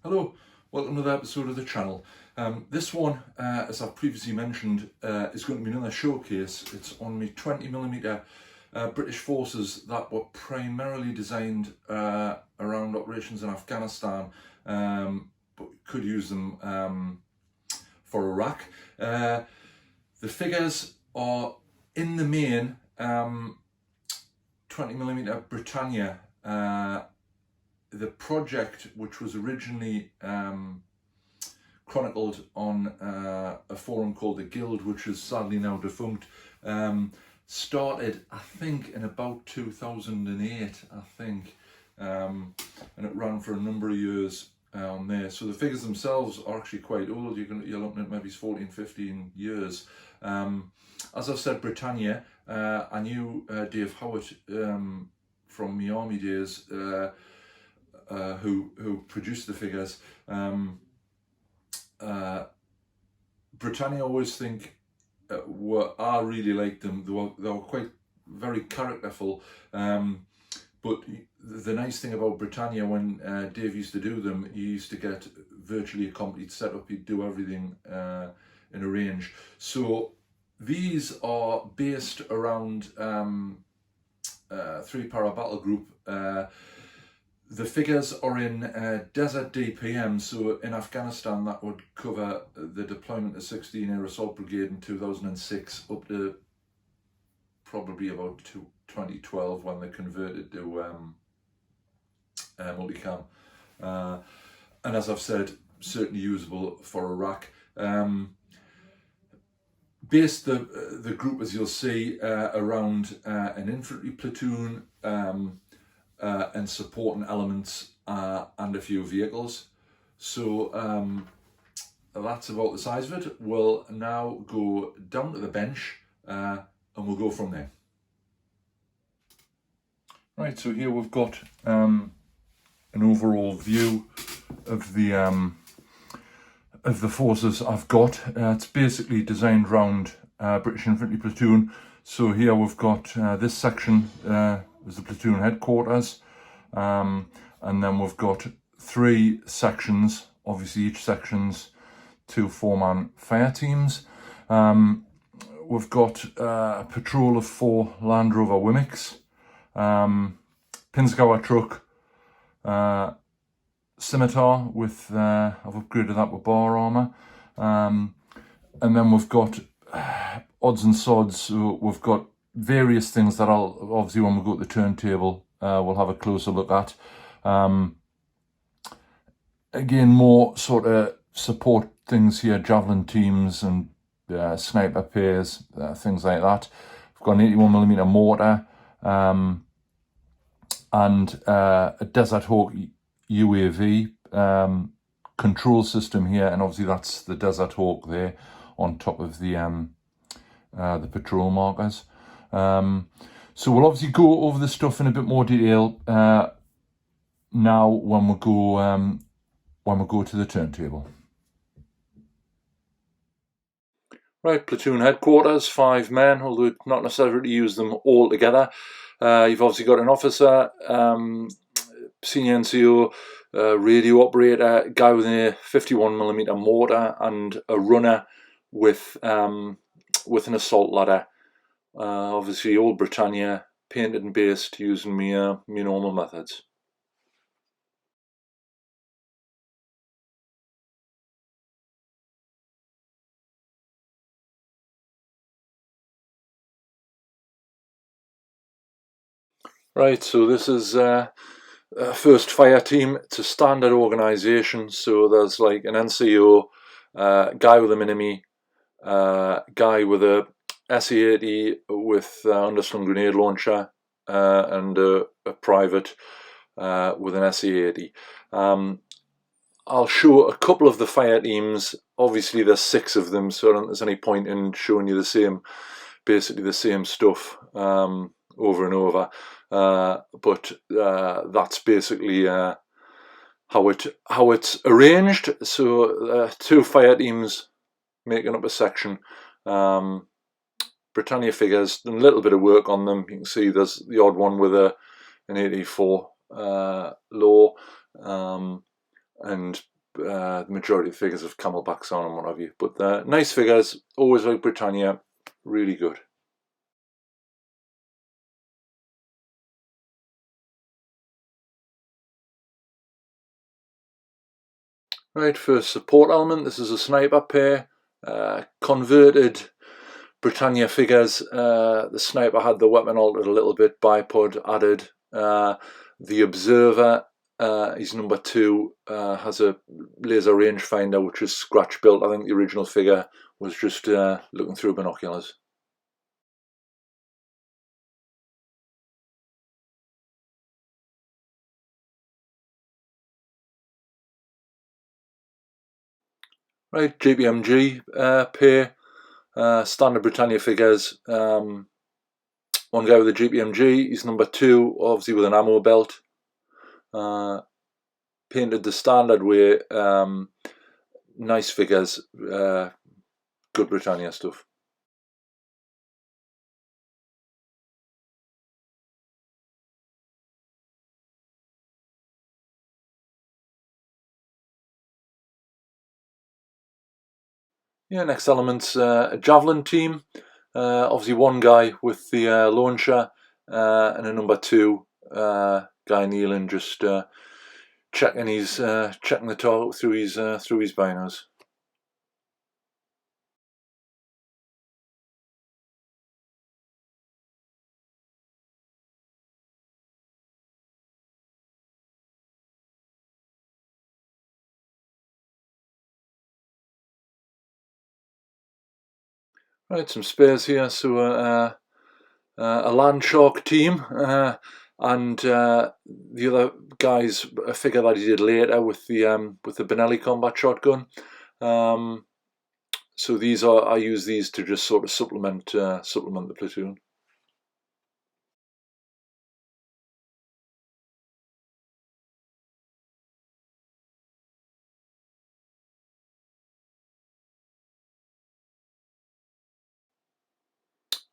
Hello, welcome to another episode of the channel. This one, as I've previously mentioned, is going to be another showcase. It's on my 20mm British forces that were primarily designed around operations in Afghanistan, but could use them for Iraq. The figures are, in the main, 20mm Britannia. The project, which was originally chronicled on a forum called the Guild, which is sadly now defunct, started, I think, in about 2008, I think, and it ran for a number of years on there. So the figures themselves are actually quite old. You're looking at maybe 14, 15 years. As I've said, Britannia, I knew Dave Howard from my army days, who produced the figures. Britannia, I always think, I really liked them. They were quite very characterful. But the nice thing about Britannia, when Dave used to do them, he used to get virtually a complete setup. He'd do everything in a range. So these are based around 3-para battle group. The figures are in Desert DPM, so in Afghanistan that would cover the deployment of 16 Air Assault Brigade in 2006 up to probably about 2012 when they converted to multicam. And as I've said, certainly usable for Iraq. Based the group, as you'll see, around an infantry platoon, and supporting elements and a few vehicles. So that's about the size of it. We'll now go down to the bench and we'll go from there. Right, so here we've got an overall view of the forces I've got. It's basically designed around British infantry platoon. So here we've got this section is the platoon headquarters, and then we've got 3 sections. Obviously each section's 2 4-man fire teams. We've got a patrol of 4 Land Rover Wimics, Pinzgauer truck, Scimitar with I've upgraded that with bar armour, and then we've got odds and sods. So we've got various things that I'll obviously, when we go to the turntable, we'll have a closer look at. Again, more sort of support things here, javelin teams and sniper pairs, things like that. We've got an 81mm mortar and a Desert Hawk UAV control system here, and obviously that's the Desert Hawk there on top of the patrol markers. So we'll obviously go over the stuff in a bit more detail now when we go to the turntable. Right, platoon headquarters, 5 men, although not necessarily use them all together. You've obviously got an officer, senior NCO, radio operator, guy with a 51mm mortar, and a runner with an assault ladder. Obviously old Britannia, painted and based using my normal methods. Right, so this is first fire team. It's a standard organisation, so there's like an NCO, guy with a mini-me, guy with a SE-80 with underslung grenade launcher, and a private with an SE-80. I'll show a couple of the fire teams. Obviously there's 6 of them, so I don't think there's any point in showing you basically the same stuff over and over. But that's basically how it's arranged. So 2 fire teams making up a section. Britannia figures, done a little bit of work on them. You can see there's the odd one with an 84 low, and the majority of the figures have camelbacks on and what have you. But nice figures, always like Britannia, really good. Right, first support element, this is a sniper pair, converted Britannia figures. The sniper had the weapon altered a little bit, bipod added. The observer, he's number 2, has a laser rangefinder which is scratch built. I think the original figure was just looking through binoculars. Right, GPMG pair, standard Britannia figures. One guy with a GPMG, he's number 2, obviously with an ammo belt. Painted the standard way. Nice figures, good Britannia stuff. Yeah, next element's a javelin team. Obviously one guy with the launcher and a number 2 guy kneeling, just checking the target through his binos. Right, some spares here. So a land shark team, and the other guy's a figure that he did later with the Benelli combat shotgun. So these I use these to just sort of supplement the platoon.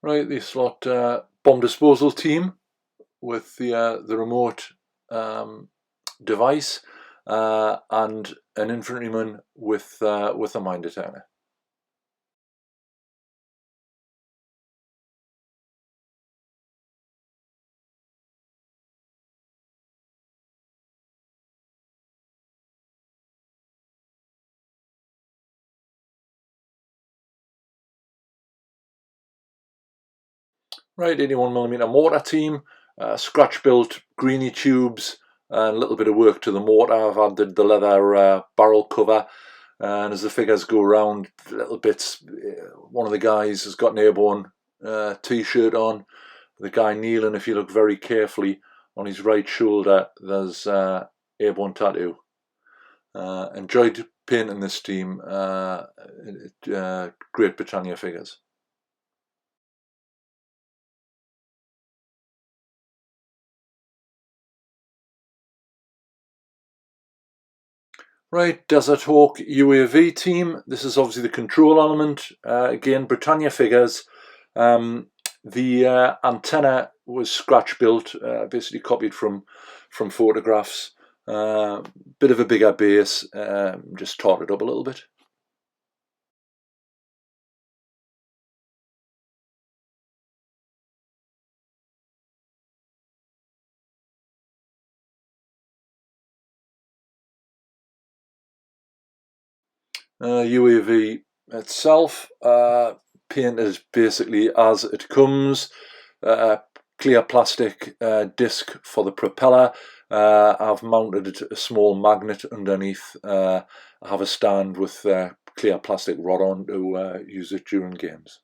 Right, the slot bomb disposal team with the remote device, and an infantryman with a mine detector. Right, 81mm mortar team, scratch built greeny tubes, and a little bit of work to the mortar. I've added the leather barrel cover, and as the figures go around, little bits. One of the guys has got an airborne t-shirt on. The guy kneeling, if you look very carefully, on his right shoulder, there's airborne tattoo. Enjoyed painting this team. Great Britannia figures. Right, Desert Hawk UAV team. This is obviously the control element. Again, Britannia figures. The antenna was scratch built, basically copied from photographs. Bit of a bigger base, just taught it up a little bit. UAV itself, painted basically as it comes. Clear plastic disc for the propeller. I've mounted a small magnet underneath. I have a stand with clear plastic rod on to use it during games.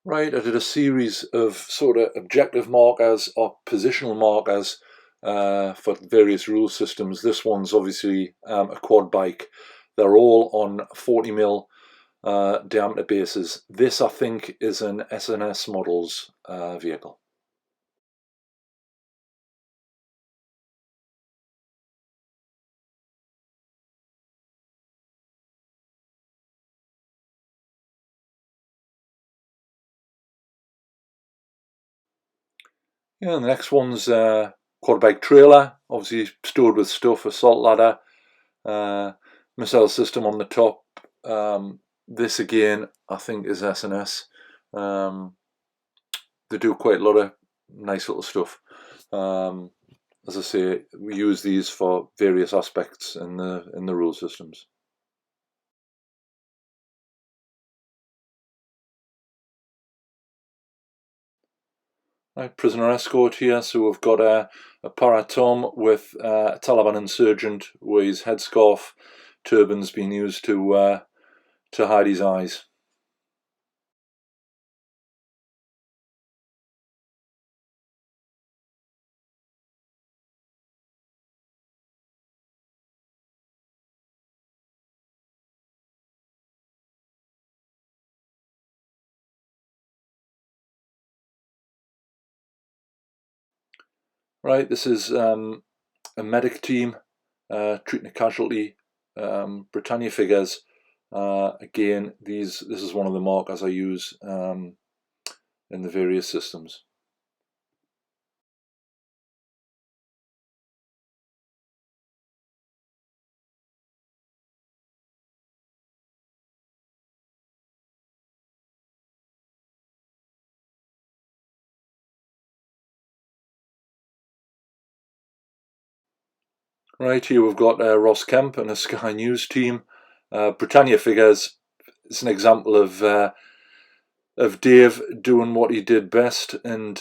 Right, I did a series of sort of objective markers or positional markers for various rule systems. This one's obviously a quad bike. They're all on 40mm diameter bases. This, I think, is an SNS Models vehicle. Yeah, and the next one's quad bike trailer, obviously stored with stuff, assault ladder, missile system on the top. This again, I think, is S&S. They do quite a lot of nice little stuff. As I say, we use these for various aspects in the rule systems. Right, prisoner escort here. So we've got a para-tom with a Taliban insurgent with his headscarf, turban's being used to hide his eyes. Right, this is a medic team treating a casualty. Britannia figures. Again, this is one of the markers I use in the various systems. Right, here we've got Ross Kemp and a Sky News team. Britannia figures. It's an example of Dave doing what he did best and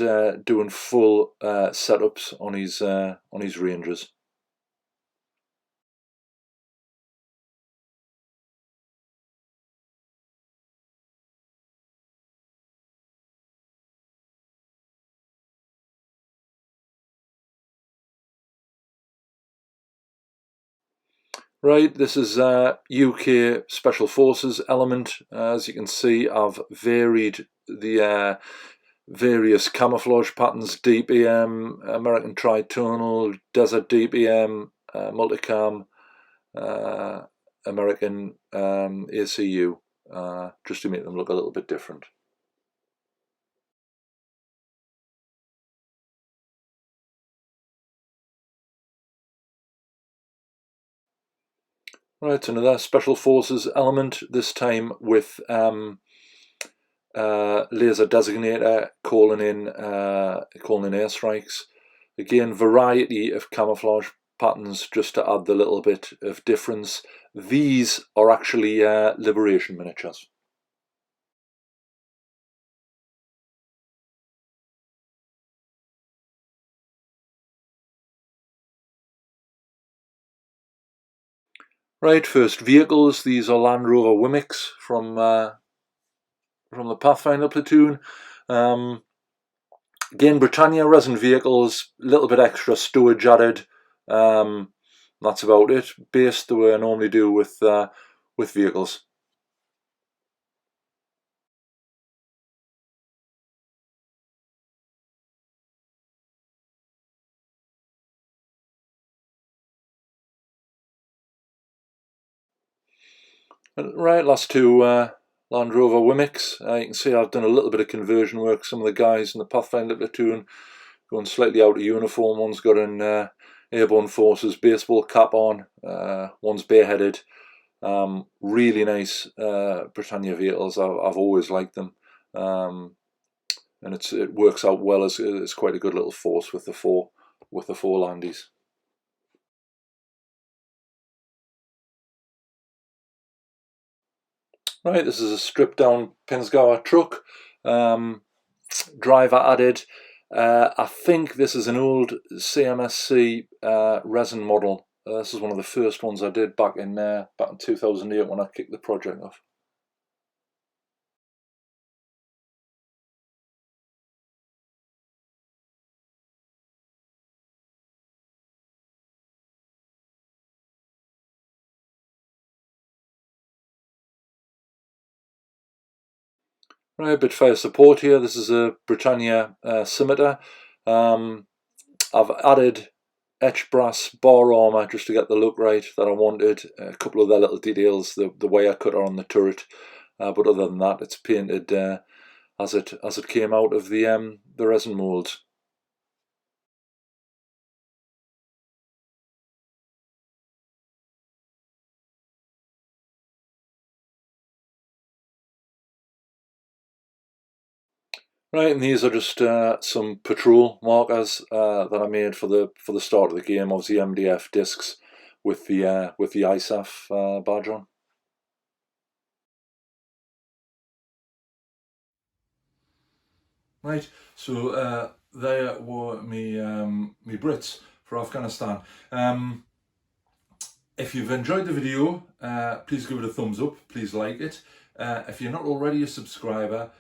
doing full setups on his Rangers. Right, this is UK Special Forces element. As you can see, I've varied the various camouflage patterns: deep EM, American Tritonal, Desert deep EM, multicam, American ACU, just to make them look a little bit different. Right, another Special Forces element, this time with laser designator calling in airstrikes. Again, variety of camouflage patterns just to add the little bit of difference. These are actually liberation miniatures. Right, first vehicles. These are Land Rover Wimics from the Pathfinder platoon. Again, Britannia resin vehicles, a little bit extra storage added. That's about it. Based the way I normally do with vehicles. Right, last two Land Rover Wimics. You can see I've done a little bit of conversion work. Some of the guys in the Pathfinder platoon going slightly out of uniform. One's got an Airborne Forces baseball cap on. One's bareheaded. Really nice Britannia vehicles. I've always liked them, and it works out well as it's quite a good little force with the four landies. Right, this is a stripped down Pinsgauer truck. Driver added. I think this is an old CMSC resin model. This is one of the first ones I did back in 2008 when I kicked the project off. Right, a bit fire support here. This is a Britannia Scimitar. I've added etched brass bar armour just to get the look right that I wanted. A couple of their little details, the wire cutter on the turret, but other than that, it's painted as it came out of the resin moulds. Right, and these are just some patrol markers that I made for the start of the game. Obviously, MDF discs with the ISAF badge on. Right, so there were me Brits for Afghanistan. If you've enjoyed the video, please give it a thumbs up. Please like it. If you're not already a subscriber,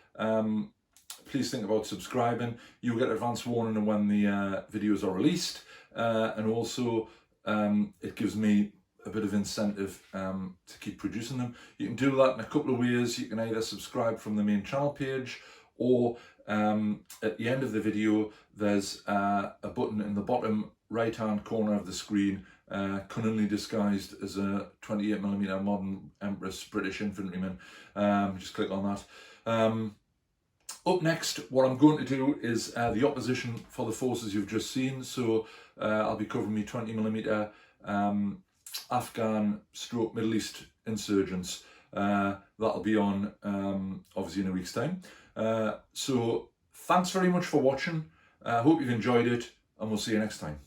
please think about subscribing. You'll get advance warning when the videos are released, and also it gives me a bit of incentive to keep producing them. You can do that in a couple of ways. You can either subscribe from the main channel page, or at the end of the video there's a button in the bottom right hand corner of the screen, cunningly disguised as a 28mm modern Empress British infantryman. Just click on that. Up next, what I'm going to do is the opposition for the forces you've just seen. So I'll be covering me 20mm Afghan / Middle East insurgents. That'll be on obviously in a week's time. So thanks very much for watching. I hope you've enjoyed it, and we'll see you next time.